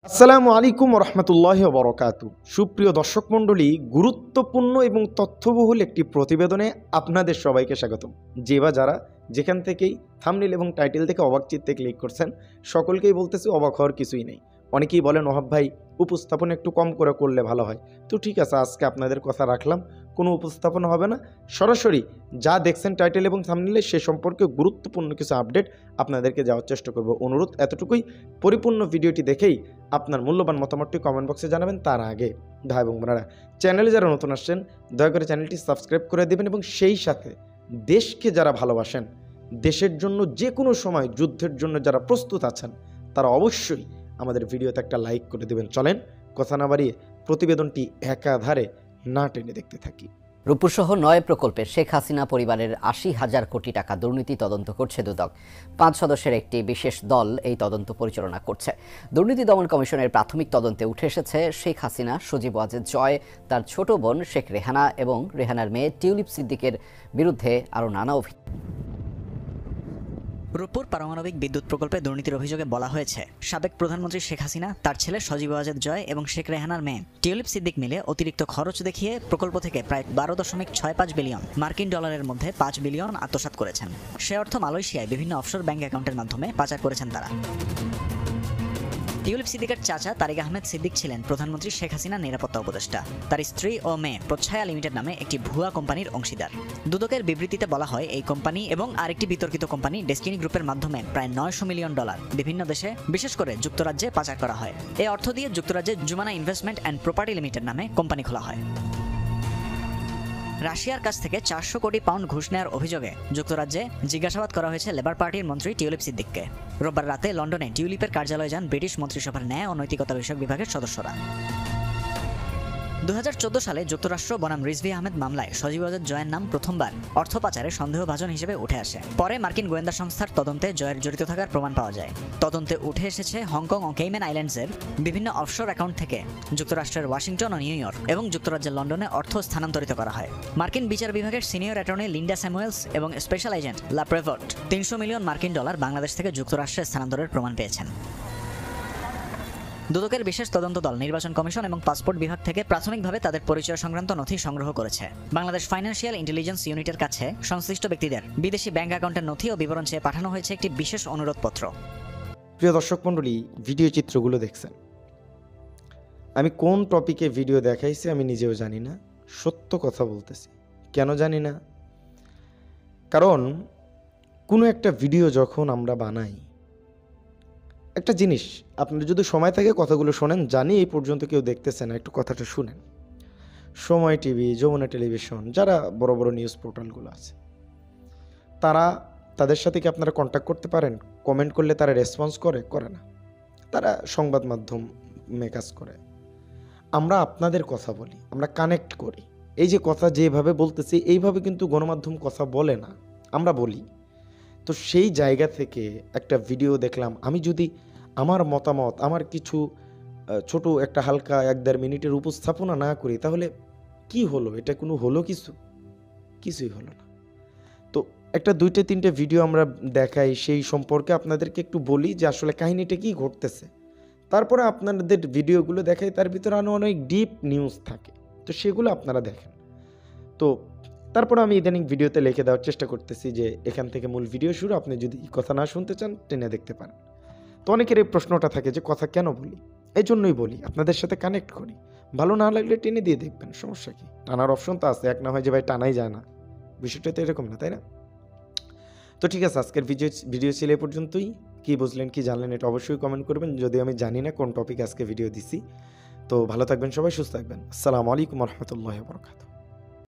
আসসালামু আলাইকুম রহমতুল্লাহ বরকাতু। সুপ্রিয় দর্শক মণ্ডলী, গুরুত্বপূর্ণ এবং তথ্যবহুল একটি প্রতিবেদনে আপনাদের সবাইকে স্বাগতম। যে বা যারা যেখান থেকেই থাম্বনেল এবং টাইটেল থেকে অবাক চিত্তে ক্লিক করছেন, সকলকেই বলতেছি অবাক হওয়ার কিছুই নেই। অনেকেই বলেন ওহাব ভাই উপস্থাপন একটু কম করে করলে ভালো হয়। তো ঠিক আছে, আজকে আপনাদের কথা রাখলাম, কোনো উপস্থাপন হবে না, সরাসরি যা দেখছেন টাইটেল এবং থাম্বনেলে সে সম্পর্কে গুরুত্বপূর্ণ কিছু আপডেট আপনাদেরকে যাওয়ার চেষ্টা করব। অনুরোধ এতটুকুই, পরিপূর্ণ ভিডিওটি দেখেই আপনার মূল্যবান মতামতটি কমেন্ট বক্সে জানাবেন। তার আগে ভাই এবং বোনেরা, চ্যানেলে যারা নতুন আসছেন দয়া করে চ্যানেলটি সাবস্ক্রাইব করে দেবেন এবং সেই সাথে দেশকে যারা ভালোবাসেন, দেশের জন্য যে কোনো সময় যুদ্ধের জন্য যারা প্রস্তুত আছেন, তারা অবশ্যই আমাদের ভিডিওতে একটা লাইক করে দেবেন। চলেন কথা না বাড়িয়ে প্রতিবেদনটি একাধারে না টেনে দেখতে থাকি। রূপসহ ৯ প্রকল্পে শেখ হাসিনা পরিবারের ৮০,০০০ কোটি টাকা দুর্নীতি তদন্ত করছে দুদক। ৫ সদস্যের একটি বিশেষ দল এই তদন্ত পরিচালনা করছে। দুর্নীতি দমন কমিশনের প্রাথমিক তদন্তে উঠে এসেছে শেখ হাসিনা, সজীব ওয়াজেদ জয়, তার ছোট বোন শেখ রেহানা এবং রেহানার মেয়ে টিউলিপ সিদ্দিকের বিরুদ্ধে আরও নানা অভিযোগ। রূপপুর পারমাণবিক বিদ্যুৎ প্রকল্পে দুর্নীতির অভিযোগে বলা হয়েছে, সাবেক প্রধানমন্ত্রী শেখ হাসিনা, তার ছেলে সজীব ওয়াজেদ জয় এবং শেখ রেহানার মেয়ে টিউলিপ সিদ্দিক মিলে অতিরিক্ত খরচ দেখিয়ে প্রকল্প থেকে প্রায় ১২.৬৫ বিলিয়ন মার্কিন ডলারের মধ্যে ৫ বিলিয়ন আত্মসাৎ করেছেন। সে অর্থ মালয়েশিয়ায় বিভিন্ন অফশোর ব্যাংক অ্যাকাউন্টের মাধ্যমে পাচার করেছেন তারা। টিউলিপ সিদ্দিকের চাচা তারিক আহমেদ সিদ্দিক ছিলেন প্রধানমন্ত্রী শেখ হাসিনার নিরাপত্তা উপদেষ্টা। তার স্ত্রী ও মেয়ে প্রচ্ছায়া লিমিটেড নামে একটি ভুয়া কোম্পানির অংশীদার। দুদকের বিবৃতিতে বলা হয়, এই কোম্পানি এবং আরেকটি বিতর্কিত কোম্পানি ডেস্টিনি গ্রুপের মাধ্যমে প্রায় ৯০০ মিলিয়ন ডলার বিভিন্ন দেশে, বিশেষ করে যুক্তরাজ্যে পাচার করা হয়। এই অর্থ দিয়ে যুক্তরাজ্যে Jumana investment and property limited নামে কোম্পানি খোলা হয়। রাশিয়ার কাছ থেকে ৪০০ কোটি পাউন্ড ঘুষ নেওয়ার অভিযোগে যুক্তরাজ্যে জিজ্ঞাসাবাদ করা হয়েছে লেবার পার্টির মন্ত্রী টিউলিপ সিদ্দিককে। রোববার রাতে লন্ডনে টিউলিপের কার্যালয়ে যান ব্রিটিশ মন্ত্রিসভার ন্যায় ও নৈতিকতা বিষয়ক বিভাগের সদস্যরা। ২০১৪ সালে যুক্তরাষ্ট্র বনাম রিজভী আহমেদ মামলায় সজীব ওয়াজেদ জয়ের নাম প্রথমবার অর্থ পাচারে সন্দেহভাজন হিসেবে উঠে আসে। পরে মার্কিন গোয়েন্দা সংস্থার তদন্তে জয়ের জড়িত থাকার প্রমাণ পাওয়া যায়। তদন্তে উঠে এসেছে হংকং ও কেইম্যান আইল্যান্ডসের বিভিন্ন অফশোর অ্যাকাউন্ট থেকে যুক্তরাষ্ট্রের ওয়াশিংটন ও নিউ ইয়র্ক এবং যুক্তরাজ্যের লন্ডনে অর্থ স্থানান্তরিত করা হয়। মার্কিন বিচার বিভাগের সিনিয়র অ্যাটর্নি লিন্ডা স্যামুয়েলস এবং স্পেশাল এজেন্ট লা প্রেভর্ট ৩০০ মিলিয়ন মার্কিন ডলার বাংলাদেশ থেকে যুক্তরাষ্ট্রে স্থানান্তরের প্রমাণ পেয়েছেন। দুদকের বিশেষ তদন্ত দল নির্বাচন কমিশন এবং পাসপোর্ট বিভাগ থেকে প্রাথমিকভাবে তাদের পরিচয় সংক্রান্ত নথি সংগ্রহ করেছে। বাংলাদেশ ফাইন্যান্সিয়াল ইন্টেলিজেন্স ইউনিটের কাছে সংশ্লিষ্ট ব্যক্তিদের বিদেশি ব্যাংক অ্যাকাউন্টের নথি ও বিবরণ চেয়ে পাঠানো হয়েছে একটি বিশেষ অনুরোধপত্র। প্রিয় দর্শক মণ্ডলী, ভিডিও চিত্রগুলো দেখছেন, আমি কোন টপিকে ভিডিও দেখাইছি আমি নিজেও জানি না। সত্য কথা বলতেছি। কেন জানি না? কারণ কোনো একটা ভিডিও যখন আমরা বানাই, একটা জিনিস আপনার যদি সময় থাকে কথাগুলো শোনেন, জানি এই পর্যন্ত কেউ দেখতেছে না, একটু কথাটা শুনেন। সময় টিভি, যমুনা টেলিভিশন, যারা বড় বড় নিউজ পোর্টালগুলো আছে, তাদের সাথে কি আপনারা কন্ট্যাক্ট করতে পারেন? কমেন্ট করলে তারা রেসপন্স করে না। তারা সংবাদ মাধ্যমে কাজ করে। আমরা আপনাদের কথা বলি, আমরা কানেক্ট করি। এই যে কথা যেভাবে বলতেছি, এইভাবে কিন্তু গণমাধ্যম কথা বলে না, আমরা বলি। তো সেই জায়গা থেকে একটা ভিডিও দেখলাম, আমি যদি আমার মতামত, আমার কিছু ছোট একটা হালকা ১-১.৫ মিনিটের উপস্থাপনা না করি, তাহলে কি হলো? এটা কোনো হলো? কিছুই হলো না। তো একটা ২-৩টে ভিডিও আমরা দেখাই, সেই সম্পর্কে আপনাদেরকে একটু বলি যে আসলে কাহিনীটা কি ঘটতেছে। তারপরে আপনাদের ভিডিওগুলো দেখাই, তার ভিতরে আরও অনেক ডিপ নিউজ থাকে, তো সেগুলো আপনারা দেখেন। তো তারপর আমি ইদানিং ভিডিওতে লিখে দেওয়ার চেষ্টা করতেছি যে এখান থেকে মূল ভিডিও শুরু, আপনি যদি কথা না শুনতে চান টেনে দেখতে পারেন। তো অনেকের এই প্রশ্নটা থাকে যে কথা কেন বলি? এই জন্যই বলি, আপনাদের সাথে কানেক্ট করি। ভালো না লাগলে টেনে দিয়ে দেখবেন, সমস্যা কি? টানার অপশন তো আছে, এক না হয় যে ভাই টানাই যায় না, বিষয়টা তো এরকম না, তাই না? তো ঠিক আছে, আজকের ভিডিও ছিল এ পর্যন্তই। কি বুঝলেন, কি জানলেন, এটা অবশ্যই কমেন্ট করবেন। যদি আমি জানি না কোন টপিক আজকে ভিডিও দিছি। তো ভালো থাকবেন সবাই, সুস্থ থাকবেন। আসসালামু আলাইকুম রহমতুল্লাহ বরকাতুহু।